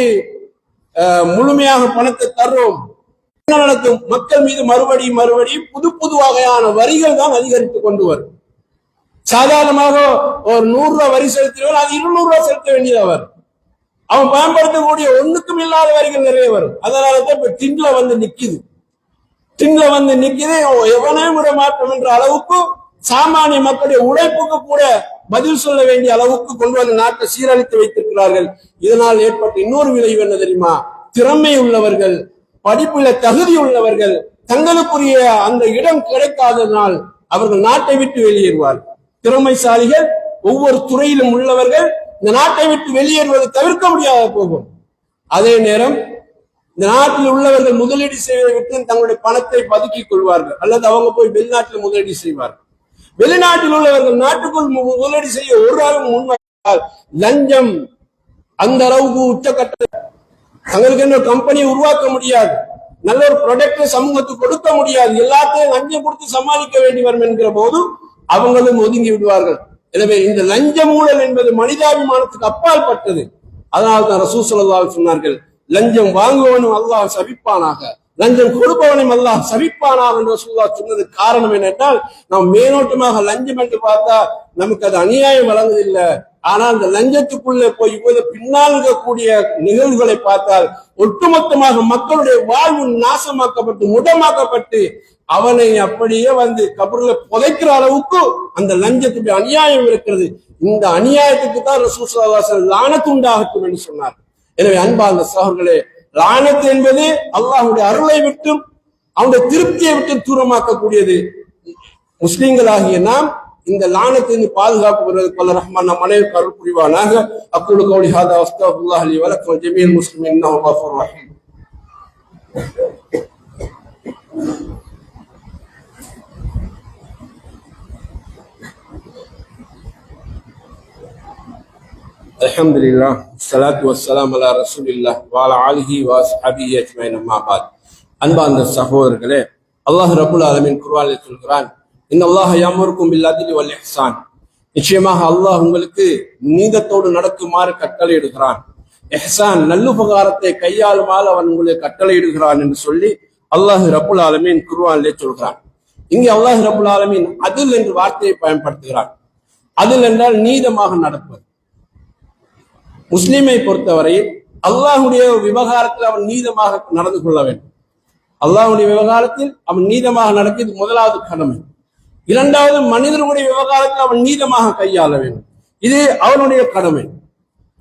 முழுமையாக பணத்தை தர்றோம் நடக்கும். மக்கள் மீது மறுபடியும் புது வகையான வரிகள் தான் அதிகரித்துக் கொண்டு வரும். சாதாரணமாக ஒரு 100 ரூபாய் வரி செலுத்தினால் அது 200 ரூபாய் செலுத்த வேண்டியது அவர். அவன் பயன்படுத்தக்கூடிய ஒண்ணுக்கும் இல்லாத வரிகள் நிறைய வரும். அதனாலதான் இப்ப டின்ல வந்து நிக்குது. எவனையும் விட மாட்டோம் என்ற அளவுக்கு சாமானிய மக்களுடைய உழைப்புக்கு கூட பதில் சொல்ல வேண்டிய அளவுக்கு கொண்டு வந்து நாட்டை சீரழித்து வைத்திருக்கிறார்கள். இதனால் ஏற்பட்ட இன்னொரு விளைவு என்ன தெரியுமா? திறமை உள்ளவர்கள், படிப்புல தகுதி உள்ளவர்கள், தங்களுக்குரிய அந்த இடம் கிடைக்காததனால் அவர்கள் நாட்டை விட்டு வெளியேறுவார்கள். திறமைசாலிகள் ஒவ்வொரு துறையிலும் உள்ளவர்கள் இந்த நாட்டை விட்டு வெளியேறுவது தவிர்க்க முடியாத போகும். அதே நேரம் இந்த நாட்டில் உள்ளவர்கள் முதலீடு செய்வதை விட்டு தங்களுடைய பணத்தை பதுக்கிக் கொள்வார்கள், அல்லது அவங்க போய் வெளிநாட்டில் முதலீடு செய்வார்கள். வெளிநாட்டில் உள்ளவர்கள் நாட்டுக்குள் முதலீடு செய்ய ஒரு ஆளும் முன்வைத்தால் லஞ்சம் அந்த அளவுக்கு உச்சக்கட்ட தங்களுக்கு என்ன கம்பெனியை உருவாக்க முடியாது, நல்ல ஒரு ப்ராடக்ட் சமூகத்துக்கு கொடுக்க முடியாது, எல்லாத்தையும் லஞ்சம் கொடுத்து சமாளிக்க வேண்டி வரும் என்கிற போது அவங்களும் ஒதுங்கி விடுவார்கள். எனவே இந்த லஞ்ச ஊழல் என்பது மனிதாபிமானத்துக்கு அப்பால் பட்டது. அதனால் தான் ரசூல் ஸல்லல்லாஹு அலைஹி வஸல்லம் சொன்னார்கள், லஞ்சம் வாங்குவனும் அல்லாஹ் சபிப்பானாக, லஞ்சம் கொடுப்பவனும் அல்லாஹ் சபிப்பானாக என்று ரசூலுல்லாஹ் சொன்னது காரணம் என்னென்றால், நாம் மேலோட்டமாக லஞ்சம் என்று பார்த்தா நமக்கு அது அநியாயம் வழங்குவதில்லை. ஆனால் இந்த லஞ்சத்துக்குள்ளே போய் பின்னால் இருக்கக்கூடிய நிகழ்வுகளை பார்த்தால் ஒட்டுமொத்தமாக மக்களுடைய வாழ்வு நாசமாக்கப்பட்டு முடமாக்கப்பட்டு அவனை அப்படியே வந்து கபருல புதைக்கிற அளவுக்கு அந்த லஞ்சத்துடைய அநியாயம் இருக்கிறது. இந்த அநியாயத்துக்கு தான் ரசூல் ஸல்லல்லாஹு அலைஹி வஸல்லம் லானத் உண்டாகட்டும் என்று சொன்னார். எனவே அன்பார்ந்த சகோதரர்களே, லானத் என்பது அல்லாஹ்வுடைய அருளை விட்டும் அவனுடைய திருப்தியை விட்டு தூரமாக்கக்கூடியது. முஸ்லிம்களாகிய நாம் இந்த லானத்திலிருந்து பாதுகாப்பு பெறுவதற்கு வல்ல ரஹ்மான் நம் அனைவருக்கும் அருள் புரிவானாக. அக்கூலு கௌலி ஹாதா அஸ்தக்ஃபிருல்லாஹ் லி வ லக்கும் ஜமீஅல் முஸ்லிமீன் இன்னஹு கஃபூருர் ரஹீம். அல்ஹம்துலில்லாஹ் ஸலாத்து வஸ்ஸலாம் அலா ரசூலில்லாஹ் வ அலா ஆலிஹி வ அஸ்ஹாபிஹி அஜ்மஈன் அம்மா பாத். அன்பார்ந்த சகோதரர்களே, அல்லாஹ் ரப்பல் ஆலமீன் குர்ஆனில் சொல்கிறான், இன்னல்லாஹ யஅமுருக்கும் பில் அத்லி வல் இஹ்சான். நிச்சயமாக அல்லாஹ் உங்களுக்கு நீதத்தோடு நடக்குமாறு கட்டளையிடுகிறான். இஹ்சான் நல்லுபகாரத்தை கையாளுமாறு அவன் உங்களுக்கு கட்டளையிடுகிறான் என்று சொல்லி அல்லாஹ் ரப்பல் ஆலமீன் குர்ஆனிலே சொல்கிறான். இங்கே அல்லாஹ் ரப்பல் ஆலமீன் அதில் என்ற வார்த்தையை பயன்படுத்துகிறான். அதில் என்றால் நீதமாக நடப்பது. முஸ்லிமை பொறுத்தவரையில் அல்லாஹுடைய விவகாரத்தில் அவன் நீதமாக நடந்து கொள்ள வேண்டும். அல்லாஹுடைய விவகாரத்தில் அவன் நீதமாக நடக்கிறது முதலாவது கடமை. இரண்டாவது, மனிதனுடைய விவகாரத்தில் அவன் நீதமாக கையாள வேண்டும். இது அவனுடைய கடமை.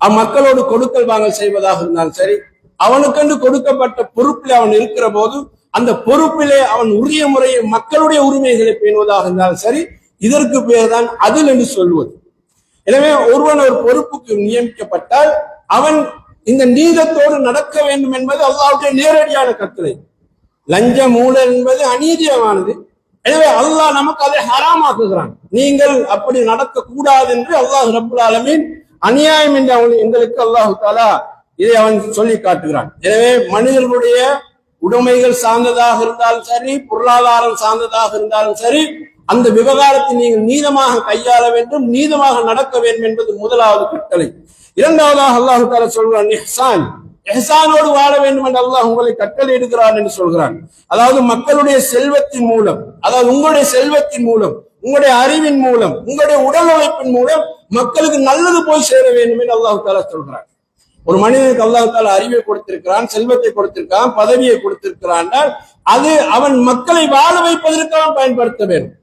அம்மக்களோடு கொடுக்கல் வாங்கல் செய்வதாக இருந்தாலும் சரி, அவனுக்கென்று கொடுக்கப்பட்ட பொறுப்பில் அவன் இருக்கிற போது அந்த பொறுப்பிலே அவன் உரிய முறையில் மக்களுடைய உரிமைகளை பேணுவதாக இருந்தாலும் சரி, இதற்கு பேர் தான் அதில் என்று சொல்வது. எனவே ஒருவன் ஒரு பொறுப்புக்கு நியமிக்கப்பட்டால் அவன் இந்த நீதத்தோடு நடக்க வேண்டும் என்பது அல்லாஹ்வுடைய நேரடியான கட்டளை. லஞ்சம் ஊழல் என்பது அநீதியமானது. எனவே அல்லாஹ் நமக்கு அதை ஹராமாக்குகிறான். நீங்கள் அப்படி நடக்க கூடாது என்று அல்லாஹ் ரப்பல் ஆலமீன் அநியாயம் என்று எங்களுக்கு அல்லாஹு தஆலா இதை அவன் சொல்லி காட்டுகிறான். எனவே மனிதர்களுடைய உடைமைகள் சார்ந்ததாக இருந்தாலும் சரி, பொருளாதாரம் சார்ந்ததாக இருந்தாலும் சரி, அந்த விவகாரத்தை நீங்கள் நீதமாக கையாள வேண்டும், நீதமாக நடக்க வேண்டும் என்பது முதலாவது கட்டளை. இரண்டாவதாக அல்லாஹ் தஆலா சொல்கிறான், இஹ்சான், இஹ்சானோடு வாழ வேண்டும் என்று அல்லாஹ் உங்களை கட்டளை எடுக்கிறான் என்று சொல்கிறான். அதாவது மக்களுடைய செல்வத்தின் மூலம், அதாவது உங்களுடைய செல்வத்தின் மூலம், உங்களுடைய அறிவின் மூலம், உங்களுடைய உடல் உழைப்பின் மூலம் மக்களுக்கு நல்லது போய் சேர வேண்டும் என்று அல்லாஹ் தஆலா சொல்கிறான். ஒரு மனிதனுக்கு அல்லாஹ் தஆலா அறிவை கொடுத்திருக்கிறான், செல்வத்தை கொடுத்திருக்கிறான், பதவியை கொடுத்திருக்கிறான். அது அவன் மக்களை வாழ வைப்பதற்கு அவன் பயன்படுத்த வேண்டும்.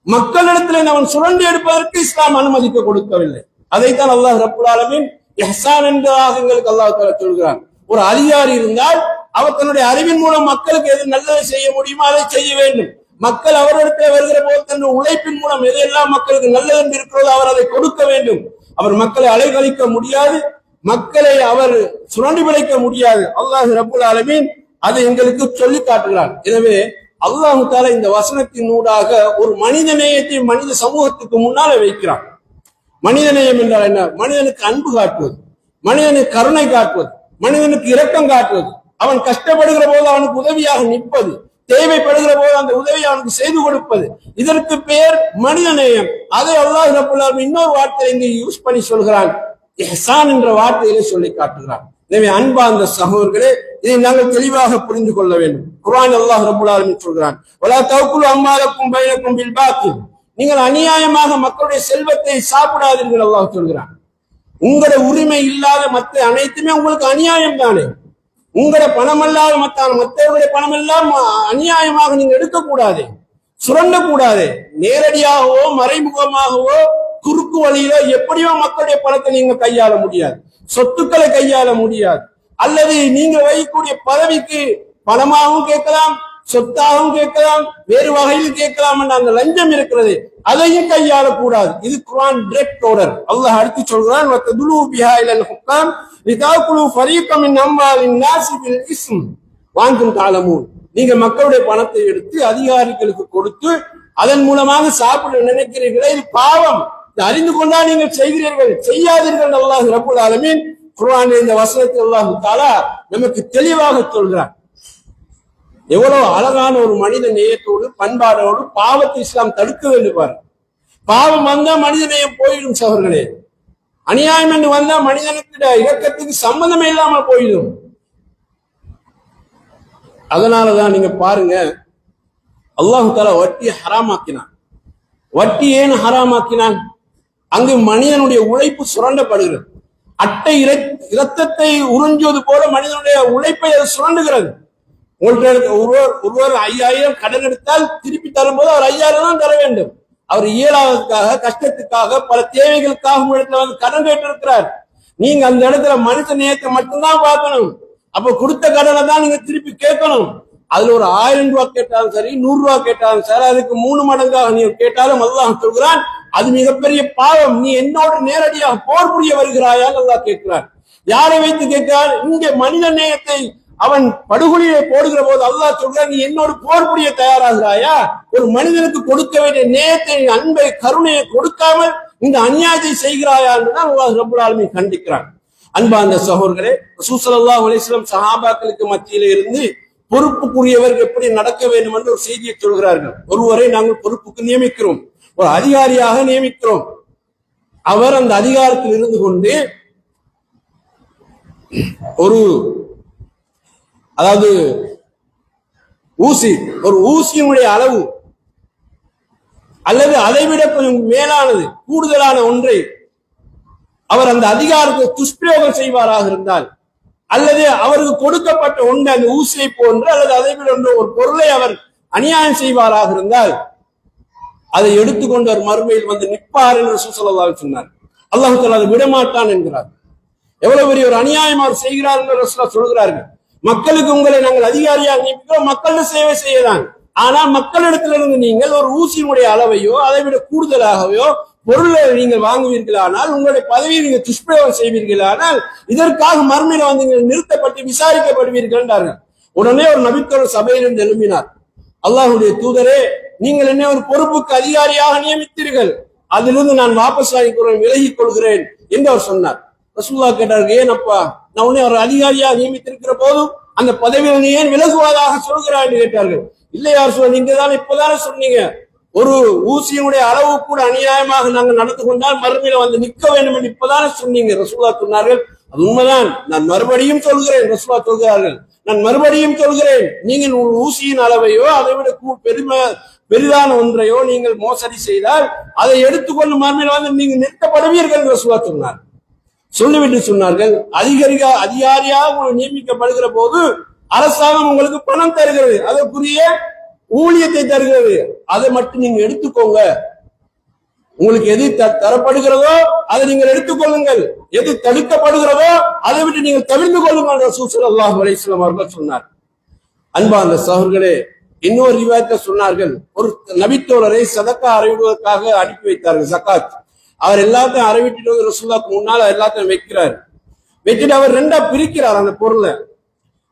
மக்களிடத்தில் அவன் சுரண்டி எடுப்பதற்கு இஸ்லாம் அனுமதிக்க கொடுக்கவில்லை. அதைத்தான் அல்லாஹ் ரப்பல் ஆலமீன் இஹ்சான் என்றாக எங்களுக்கு அல்லாஹ் தஆலா சொல்கிறான். ஒரு அதிகாரி இருந்தால் அவர் தன்னுடைய அறிவின் மூலம் மக்களுக்கு எது நல்லதை செய்ய முடியுமோ அதை செய்ய வேண்டும். மக்கள் அவரிடத்தில் வருகிற போது தன்னுடைய உழைப்பின் மூலம் எதெல்லாம் மக்களுக்கு நல்லது என்று இருக்கிறதோ அவர் அதை கொடுக்க வேண்டும். அவர் மக்களை அலைகழிக்க முடியாது, மக்களை அவர் சுரண்டி பிழைக்க முடியாது. அல்லாஹ் ரப்பல் ஆலமீன் அதை எங்களுக்கு சொல்லி காட்டுகிறான். எனவே அல்லாஹ் தஆலா இந்த வசனத்தின் ஊடாக ஒரு மனித நேயத்தை மனித சமூகத்துக்கு முன்னால வைக்கிறான். மனித நேயம் என்றால் என்ன? மனிதனுக்கு அன்பு காட்டுவது, மனிதனுக்கு கருணை காட்டுவது, மனிதனுக்கு இரக்கம் காட்டுவது, அவன் கஷ்டப்படுகிற போது அவனுக்கு உதவியாக நிற்பது, தேவைப்படுகிற போது அந்த உதவியை அவனுக்கு செய்து கொடுப்பது, இதற்கு பேர் மனித நேயம். அதை அல்லாஹ் ரப்பல் ஆலமீன் இன்னொரு வார்த்தையை இங்கே யூஸ் பண்ணி சொல்கிறான், இஹ்சான் என்ற வார்த்தையிலே சொல்லி காட்டுகிறான். எனவே அன்பார்ந்த சகோதரர்களே, இதை நாங்கள் தெளிவாக புரிந்து கொள்ள வேண்டும். குர்ஆன் அல்லாஹ் ரப்பல் ஆலமீன் சொல்கிறான், வலா தஅக்குலு அம்வாலக்கும் பைனக்கும் பில் பாத்தில், நீங்கள் அநியாயமாக மக்களுடைய செல்வத்தை சாப்பிடாதீர்கள். அல்லாஹ் சொல்கிறான், உங்களுடைய உரிமை இல்லாத மற்ற அனைத்துமே உங்களுக்கு அநியாயம் தானே. உங்களுடைய பணம் அல்லாத மற்றவர்களுடைய பணம் எல்லாம் அநியாயமாக நீங்க எடுக்கக்கூடாது, சுரண்டக்கூடாது. நேரடியாகவோ மறைமுகமாகவோ குறுக்கு வழியில எப்படியோ மக்களுடைய பணத்தை நீங்க கையாள முடியாது, சொத்துக்களை கையாள முடியாது. அல்லது நீங்க வைக்கக்கூடிய பதவிக்கு பணமாகவும் கேட்கலாம், சொத்தாகவும் கேட்கலாம், வேறு வகையில் கேட்கலாம் என்ற அந்த லஞ்சம் இருக்கிறது, அதையும் கையாளக்கூடாது. இது குர்ஆன் டைரக்ட் ஆர்டர். அல்லாஹ் அடுத்து சொல்கிறான், வததுலு பிஹா இலல் ஹுக்காம் லிதாகுலு ஃபரீகம் மின் அம்வாலின் நாஸி பில் இஸ்ம் வஅன்தும் தஅலமூன். நீங்க மக்களுடைய பணத்தை எடுத்து அதிகாரிகளுக்கு கொடுத்து அதன் மூலமாக சாப்பிட நினைக்கிறீர்களே, இது பாவம். அறிந்து கொண்டா நீங்கள் செய்கிறீர்கள், செய்யாதீர்கள். அல்லாஹ் ரப்பல் ஆலமீன் குர்ஆனில் இந்த வசனத்தை அல்லாஹ் தஆலா நமக்கு தெளிவாக சொல்கிறார். எவ்வளவு அழகான ஒரு மனித நேயத்தோடு பண்பாடோடு பாவத்தை இஸ்லாம் தடுக்க வேண்டும் பாரு. பாவம் வந்தா மனித நேயம் போயிடும் சகோதரர்களே. அநியாயம் என்று வந்தா மனிதனுக்கு இரக்கத்துக்கு சம்பந்தமே இல்லாமல் போயிடும். அதனாலதான் நீங்க பாருங்க, அல்லாஹ் தஆலா வட்டியை ஹராமாக்கினான். வட்டி ஏன் ஹராமாக்கினான்? அங்கு மனிதனுடைய உழைப்பு சுரண்டப்படுகிறது. அட்டை இரத்தத்தை உறிஞ்சுவது போல மனிதனுடைய உழைப்பை அது சுரண்டுகிறது. உங்கள்கிட்ட ஒருவர் 5000 கடன் எடுத்தால் திருப்பி தரும்போது அவர் 5000 தான் தர வேண்டும். அவர் இயலாததுக்காக, கஷ்டத்துக்காக, பல தேவைகளுக்காக உங்களிடத்துல வந்து கடன் கேட்டிருக்கிறார். நீங்க அந்த இடத்துல மனித நேயத்தை மட்டும்தான் பார்க்கணும். அப்ப கொடுத்த கடனை தான் நீங்க திருப்பி கேட்கணும். அதுல ஒரு 1000 ரூபாய் கேட்டாலும் சரி, 100 ரூபாய் கேட்டாலும் சரி, அதுக்கு 3 மடங்காக நீங்க கேட்டாலும் அல்லாஹ் சொல்கிறான், அது மிகப்பெரிய பாவம். நீ என்னோடு நேரடியாக போர் புரிய வருகிறாயா அல்லாஹ் கேட்கிறார். யாரை வைத்து கேட்கிறார்? இங்கே மனித நேயத்தை அவன் படுகொலியை போடுகிற போது அல்லாஹ் சொல்றான், நீ என்னோடு போர் புரிய தயாராகிறாயா? ஒரு மனிதனுக்கு கொடுக்க வேண்டிய நேயத்தை, அன்பை, கருணையை கொடுக்காமல் இந்த அநியாயத்தை செய்கிறாயா என்றுதான் அல்லாஹ் ரப்பல் ஆலமீன் கண்டிக்கிறான். அன்பார்ந்த சகோதரர்களே, ரசூல் ஸல்லல்லாஹு அலைஹி வஸல்லம் சஹாபாக்களுக்கு மத்தியில இருந்து பொறுப்புக்குரியவர்கள் எப்படி நடக்க வேண்டும் என்று ஒரு செய்தியை சொல்கிறார்கள். ஒருவரை நாங்கள் பொறுப்புக்கு நியமிக்கிறோம், ஒரு அதிகாரியாக நியமிக்கிறோம். அவர் அந்த அதிகாரத்தில் இருந்து கொண்டு ஒரு அதாவது ஒரு ஊசியினுடைய அளவு அல்லது அதைவிட கொஞ்சம் மேலானது கூடுதலான ஒன்றை அவர் அந்த அதிகாரத்தை துஷ்பிரயோகம் செய்வாராக இருந்தால், அல்லது அவருக்கு கொடுக்கப்பட்ட ஒன்று அந்த ஊசியை போன்று அல்லது அதைவிட ஒன்று ஒரு பொருளை அவர் அநியாயம் செய்வாராக இருந்தால், அதை எடுத்துக்கொண்டு அவர் மறுமையில் வந்து நிற்பார் என்று ரசூல் ஸல்லல்லாஹு அலைஹி வஸல்லம் சொன்னார். அல்லாஹ் தஆலா அதை விடமாட்டான் என்கிறார். எவ்வளவு பெரிய ஒரு அநியாயம் அவர் செய்கிறார் என்று ரசூலுல்லாஹ் சொல்கிறார்கள். மக்களுக்கு உங்களை நாங்கள் அதிகாரியாக நியமிக்கிறோம், மக்கள் சேவை செய்யலாம். ஆனால் மக்களிடத்திலிருந்து நீங்கள் ஒரு ஊசியினுடைய அளவையோ அதை விட கூடுதலாகவோ பொருளை நீங்கள் வாங்குவீர்களானால், உங்களுடைய பதவியை நீங்கள் துஷ்பிரயோகம் செய்வீர்களானால், இதற்காக மறுமையில வந்து நீங்கள் நிறுத்தப்பட்டு விசாரிக்கப்படுவீர்கள் என்றார்கள். உடனே ஒரு நபித்தோழர் சபையிலிருந்து எழுப்பினார், அல்லாஹ்வுடைய தூதரே, நீங்கள் என்ன ஒரு பொறுப்புக்கு அதிகாரியாக நியமித்தீர்கள், அதிலிருந்து நான் வாபஸ் ஆகிக்கிறேன், விலகிக் கொள்கிறேன் என்று அவர் சொன்னார். ரசூலுல்லாஹ் கேட்டார்கள், ஏன் அப்பா, நான் உன்னை ஒரு அதிகாரியாக நியமித்திருக்கிற போதும் அந்த பதவியில் நீ ஏன் விலகுவதாக சொல்கிறாய் என்று கேட்டார்கள். இல்லை யார் சொல்ல, நீங்க தான் இப்பதானே சொன்னீங்க, ஒரு ஊசியினுடைய அளவு கூட அநியாயமாக நாங்கள் நடந்து கொண்டால் மறுமையில வந்து நிற்க வேண்டும் என்று இப்பதானே சொன்னீங்க. ரசூலுல்லாஹ் சொன்னார்கள், அது உண்மைதான், நான் மறுபடியும் சொல்கிறேன். ரசூலுல்லாஹ் சொல்கிறார்கள், நான் மறுபடியும் சொல்கிறேன், நீங்கள் ஒரு ஊசியின் அளவையோ அதை விட பெரிதான ஒன்றையோ நீங்கள் மோசடி செய்தால் அதை எடுத்துக்கொண்டு மறுமையில வந்து நீங்க நிற்கப்படுவீர்கள் என்று ரசூலுல்லாஹ் சொன்னார். சொல்லிவிட்டு சொன்னார்கள், அதிகாரியாக நியமிக்கப்படுகிற போது அரசாங்கம் உங்களுக்கு பணம் தருகிறது, அதற்குரிய ஊழியத்தை தருகிறது, அதை மட்டும் நீங்க எடுத்துக்கோங்க. உங்களுக்கு எது தரப்படுகிறதோ அதை நீங்கள் எடுத்துக்கொள்ளுங்கள், எது தடுக்கப்படுகிறதோ அதை விட்டு நீங்கள் தவிர்த்து கொள்ளுங்கள் ரசூல் ஸல்லல்லாஹு அலைஹி வஸல்லம் அவர்கள் சொன்னார். அன்பார்ந்த சகோதரர்களே, இன்னொரு ரிவாயத்தை சொன்னார்கள், ஒரு நபித்தோழரை சதக்கா அறிவிடுவதற்காக அனுப்பி வைத்தார்கள். ஜகாத் அவர் எல்லாத்தையும் அறிவிட்டு ரசூலுல்லாஹ்க்கு முன்னால எல்லாத்தையும் வைக்கிறார். வச்சுட்டு அவர் ரெண்டா பிரிக்கிறார். அந்த பொருளை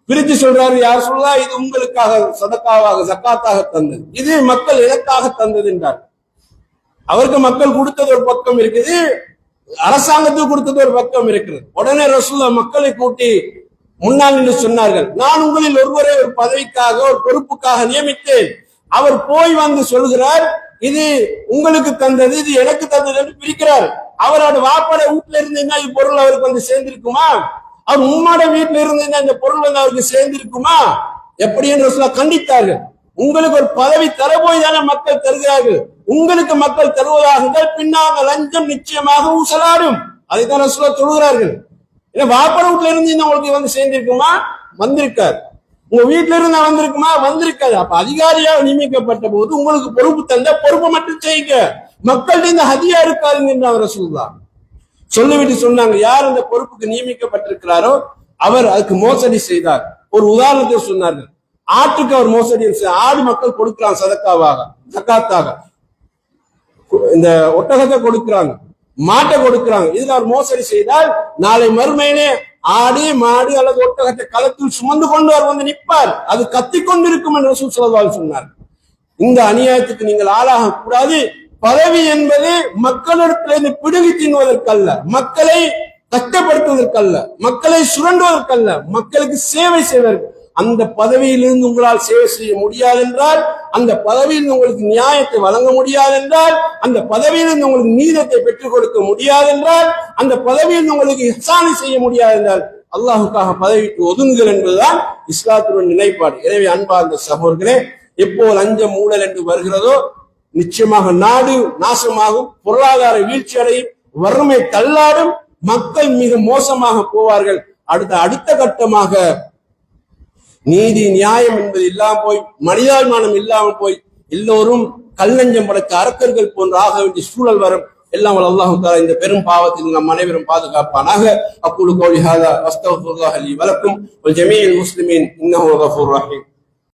பிரித்து சொல்றாரு, யார் சொல்லா, இது உங்களுக்காக சதக்காவாக ஜகாத்தாக தந்தது, இது மக்கள் எனக்காக தந்தது என்றார். அவருக்கு மக்கள் கொடுத்தது ஒரு பக்கம் இருக்குது, அரசாங்கத்துக்கு கொடுத்தது ஒரு பக்கம் இருக்கிறது. உடனே ரசூலுல்லாஹ் மக்களை கூட்டி முன்னால் நின்று சொன்னார்கள், நான் உங்களில் ஒருவரை ஒரு பதவிக்காக ஒரு பொறுப்புக்காக நியமித்தேன், அவர் போய் வந்து சொல்கிறார், இது உங்களுக்கு தந்தது, இது எனக்கு தந்தது என்று பிரிக்கிறார். அவரோட வாப்பாட வீட்டுல இருந்தீங்கன்னா இது பொருள் அவருக்கு வந்து சேர்ந்திருக்குமா? அவர் உம்மாட வீட்டுல இருந்தீங்கன்னா இந்த பொருள் வந்து அவருக்கு சேர்ந்திருக்குமா? எப்படி என்று சொல்ல கண்டித்தார்கள். உங்களுக்கு ஒரு பதவி தர போய் தானே மக்கள் தருகிறார்கள், உங்களுக்கு மக்கள் தருவதாக இருந்தால் பின்னாக லஞ்சம் நிச்சயமாக ஊசலாடும். அதைத்தான் சொல்ல சொல்கிறார்கள். வாப்பாட வீட்டுல இருந்தீங்கன்னா உங்களுக்கு வந்து சேர்ந்திருக்குமா? வந்திருக்காரு. உங்க வீட்டுல இருந்தா வந்திருக்குமா? வந்திருக்காது. அப்ப அதிகாரியாக நியமிக்கப்பட்ட போது உங்களுக்கு பொறுப்பு தந்த பொறுப்பை மட்டும் செய்யுங்க, மக்கள்கிட்ட இந்த ஹதியா இருக்காதுங்க ரசூலுல்லாஹ் சொல்லிவிட்டு சொன்னாங்க, யார் அந்த பொறுப்புக்கு நியமிக்கப்பட்டிருக்கிறாரோ அவர் அதுக்கு மோசடி செய்தார். ஒரு உதாரணத்தை சொன்னார்கள், ஆட்டுக்கு அவர் மோசடி, ஆடு மக்கள் கொடுக்கிறாங்க சதக்காவாக, ஜகாத்தாக, இந்த ஒட்டகத்தை கொடுக்கிறாங்க, மாட்டை கொடுக்கிறாங்க, இதுல அவர் மோசடி செய்தால் நாளை மறுமையிலே ஆடு மாடு அல்லது ஒட்டகத்தை களத்தில் சுமந்து கொண்டு அவர் வந்து நிற்பார், அது கத்திக்கொண்டிருக்கும் என்று ரசூல் ஸல்லல்லாஹு அலைஹி வஸல்லம் சொன்னார். இந்த அநியாயத்துக்கு நீங்கள் ஆளாக கூடாது. பதவி என்பது மக்களிடத்திலிருந்து பிடுங்கி தின்வதற்கல்ல, மக்களை கஷ்டப்படுத்துவதற்கல்ல, மக்களை சுரண்டுவதற்கல்ல, மக்களுக்கு சேவை செய்வதற்கு. அந்த பதவியிலிருந்து உங்களால் சேவை செய்ய முடியாது என்றால், அந்த பதவியில் உங்களுக்கு நியாயத்தை வழங்க முடியாது என்றால், அந்த பதவியிலிருந்து உங்களுக்கு நீதத்தை பெற்றுக் கொடுக்க முடியாது என்றால், அந்த பதவியில் உங்களுக்கு இஹ்சானை செய்ய முடியாது என்றால், அல்லாஹுக்காக பதவிக்கு ஒதுங்குங்கள் என்பதுதான் இஸ்லாத்தின் நிலைப்பாடு. எனவே அன்பார்ந்த சகோதரர்களே, எப்போ லஞ்சம் ஊழல் என்று வருகிறதோ நிச்சயமாக நாடு நாசமாகும், பொருளாதார வீழ்ச்சி அடையும், வறுமை தள்ளாடும், மக்கள் மிக மோசமாக போவார்கள். அடுத்த கட்டமாக நீதி நியாயம் என்பது இல்லாமல் போய், மனிதாபிமானம் இல்லாமல் போய், எல்லோரும் கல்லஞ்சம் படைத்த அரக்கர்கள் போன்ற ஆக வேண்டிய சூழல் வரும். எல்லாம் அல்லாஹ் தஆலா இந்த பெரும் பாவத்தில் நம் அனைவரும் பாதுகாப்பானாக. அக்கூலு கௌலி ஹாதா அஸ்தக்ஃபிருல்லாஹ் லி வலக்கும் வல் ஜமீஇல் முஸ்லிமீன் இன்னஹு கஃபூர் ரஹீம்.